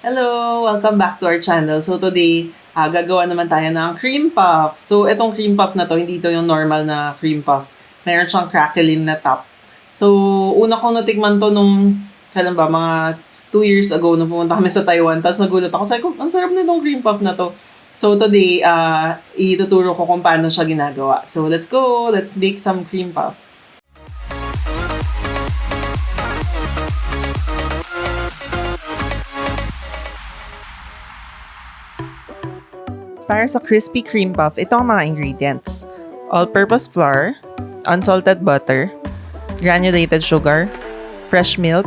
Hello! Welcome back to our channel. So today, gagawa naman tayo ng cream puff. So itong cream puff na to, hindi to yung normal na cream puff. Meron siyang craquelin na top. So una kong natikman to nung, kailan ba, mga 2 years ago nung pumunta kami sa Taiwan. Tapos nagulat ako, sabi ko, ang sarap na itong cream puff na to. So today, ituturo ko kung paano siya ginagawa. So let's go! Let's bake some cream puff. Para sa crispy cream puff, ito ang mga ingredients. All-purpose flour, unsalted butter, granulated sugar, fresh milk,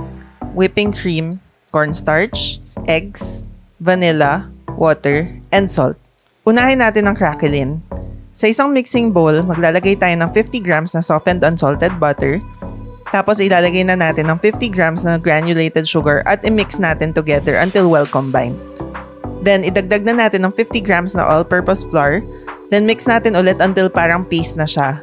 whipping cream, cornstarch, eggs, vanilla, water, and salt. Unahin natin ang craquelin. Sa isang mixing bowl, maglalagay tayo ng 50 grams na softened unsalted butter, tapos ilalagay na natin ng 50 grams na granulated sugar at i-mix natin together until well combined. Then, idagdag na natin ng 50 grams na all-purpose flour. Then, mix natin ulit until parang paste na siya.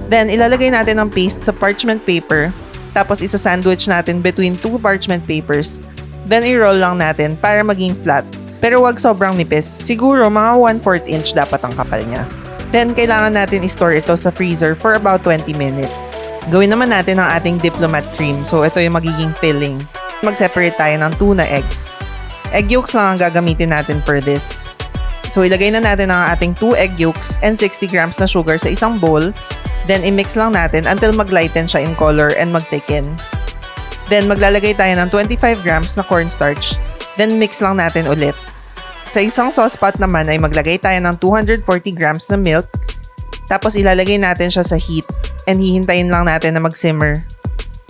Then, ilalagay natin ang paste sa parchment paper. Tapos, isa-sandwich natin between two parchment papers. Then, i-roll lang natin para maging flat. Pero wag sobrang nipis. Siguro, mga 1/4 inch dapat ang kapal niya. Then, kailangan natin i-store ito sa freezer for about 20 minutes. Gawin naman natin ang ating diplomat cream. So, ito yung magiging filling. Mag-separate tayo ng 2 na eggs. Egg yolks lang ang gagamitin natin for this. So, ilagay na natin ang ating 2 egg yolks and 60 grams na sugar sa isang bowl. Then, i-mix lang natin until mag-lighten siya in color and mag-thicken. Then, maglalagay tayo ng 25 grams na cornstarch. Then, mix lang natin ulit. Sa isang saucepot naman ay maglagay tayo ng 240 grams na milk. Tapos, ilalagay natin siya sa heat and hihintayin lang natin na mag-simmer.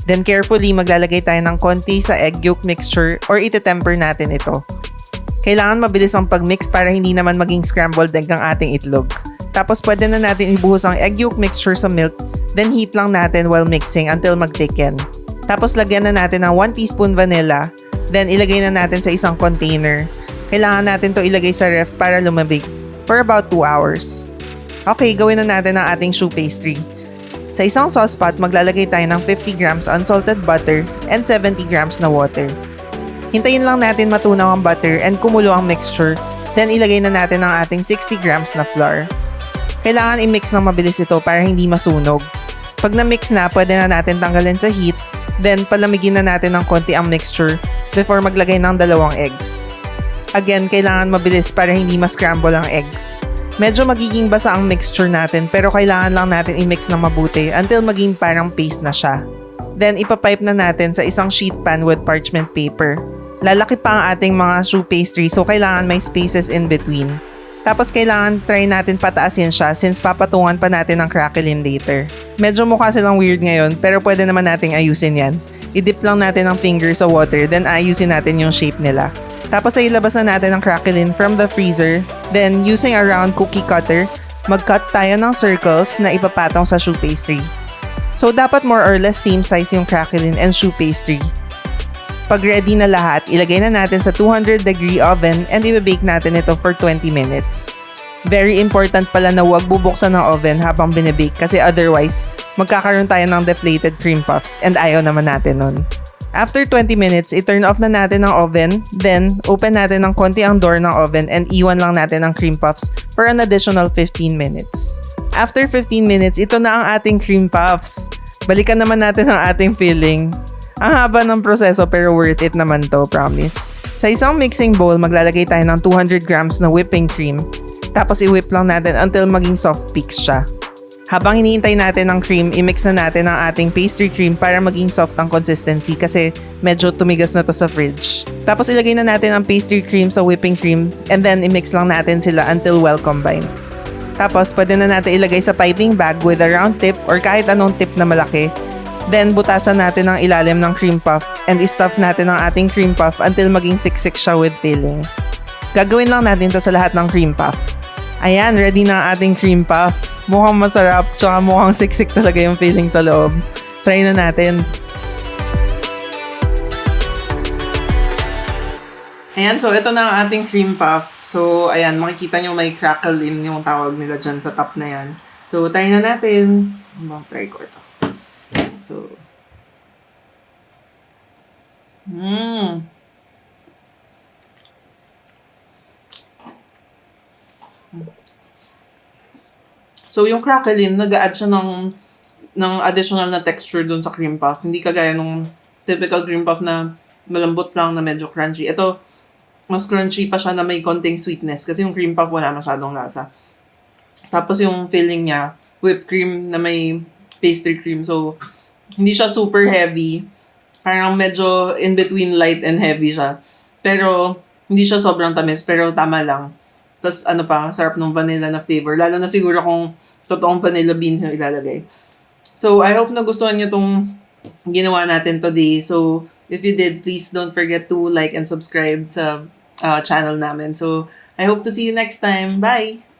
Then carefully maglalagay tayo ng konti sa egg yolk mixture or ite-temper natin ito. Kailangan mabilis ang pag-mix para hindi naman maging scrambled egg ang ating itlog. Tapos pwede na natin ibuhos ang egg yolk mixture sa milk, then heat lang natin while mixing until mag-thicken. Tapos lagyan na natin ng 1 teaspoon vanilla, then ilagay na natin sa isang container. Kailangan natin to ilagay sa ref para lumabig for about 2 hours. Okay, gawin na natin ang ating choux pastry. Sa isang saucepot, maglalagay tayo ng 50 grams unsalted butter and 70 grams na water. Hintayin lang natin matunaw ang butter and kumulo ang mixture, then ilagay na natin ang ating 60 grams na flour. Kailangan i-mix ng mabilis ito para hindi masunog. Pag na-mix na, pwede na natin tanggalin sa heat, then palamigin na natin ng konti ang mixture before maglagay ng 2 eggs. Again, kailangan mabilis para hindi ma-scramble ang eggs. Medyo magiging basa ang mixture natin pero kailangan lang natin i-mix ng mabuti until maging parang paste na siya. Then ipapipe na natin sa isang sheet pan with parchment paper. Lalaki pa ang ating mga choux pastry so kailangan may spaces in between. Tapos kailangan try natin pataasin siya since papatungan pa natin ang craquelin later. Medyo mukha silang weird ngayon pero pwede naman nating ayusin yan. I-dip lang natin ang finger sa water then ayusin natin yung shape nila. Tapos ay ilabas na natin ang craquelin from the freezer. Then, using a round cookie cutter, mag-cut tayo ng circles na ipapatong sa choux pastry. So, dapat more or less same size yung craquelin and choux pastry. Pag ready na lahat, ilagay na natin sa 200-degree oven and i-bake natin ito for 20 minutes. Very important pala na huwag bubuksan ng oven habang binibake kasi otherwise, magkakaroon tayo ng deflated cream puffs and ayaw naman natin nun. After 20 minutes, i-turn off na natin ang oven. Then, open natin ng konti ang door ng oven and iwan lang natin ang cream puffs for an additional 15 minutes. After 15 minutes, ito na ang ating cream puffs. Balikan naman natin ang ating filling. Ang haba ng proseso pero worth it naman to, promise. Sa isang mixing bowl, maglalagay tayo ng 200 grams na whipping cream. Tapos i-whip lang natin until maging soft peaks siya. Habang hinihintay natin ang cream, i-mix na natin ang ating pastry cream para maging soft ang consistency kasi medyo tumigas na to sa fridge. Tapos ilagay na natin ang pastry cream sa whipping cream and then i-mix lang natin sila until well combined. Tapos pwede na natin ilagay sa piping bag with a round tip or kahit anong tip na malaki. Then butasan natin ang ilalim ng cream puff and i-stuff natin ang ating cream puff until maging siksik siya with filling. Gagawin lang natin to sa lahat ng cream puff. Ayan, ready na ang ating cream puff. Mukhang masarap, tsaka mukhang siksik talaga yung feeling sa loob. Try na natin. Ayan, so ito na ang ating cream puff. So, ayan, makikita nyo may craquelin yung tawag nila dyan sa top na yan. So, try na natin. Try ko ito. So, So, yung craquelin, nag-a-add siya ng additional na texture dun sa cream puff. Hindi kagaya nung typical cream puff na malambot lang na medyo crunchy. Ito, mas crunchy pa siya na may konting sweetness kasi yung cream puff wala masyadong lasa. Tapos yung filling niya, whipped cream na may pastry cream. So, hindi siya super heavy. Parang medyo in between light and heavy siya. Pero, hindi siya sobrang tamis, pero tama lang. Tapos ano pa, sarap ng vanilla na flavor. Lalo na siguro kung totoong vanilla beans yung ilalagay. So, I hope nagustuhan niyo tong ginawa natin today. So, if you did, please don't forget to like and subscribe sa channel namin. So, I hope to see you next time. Bye!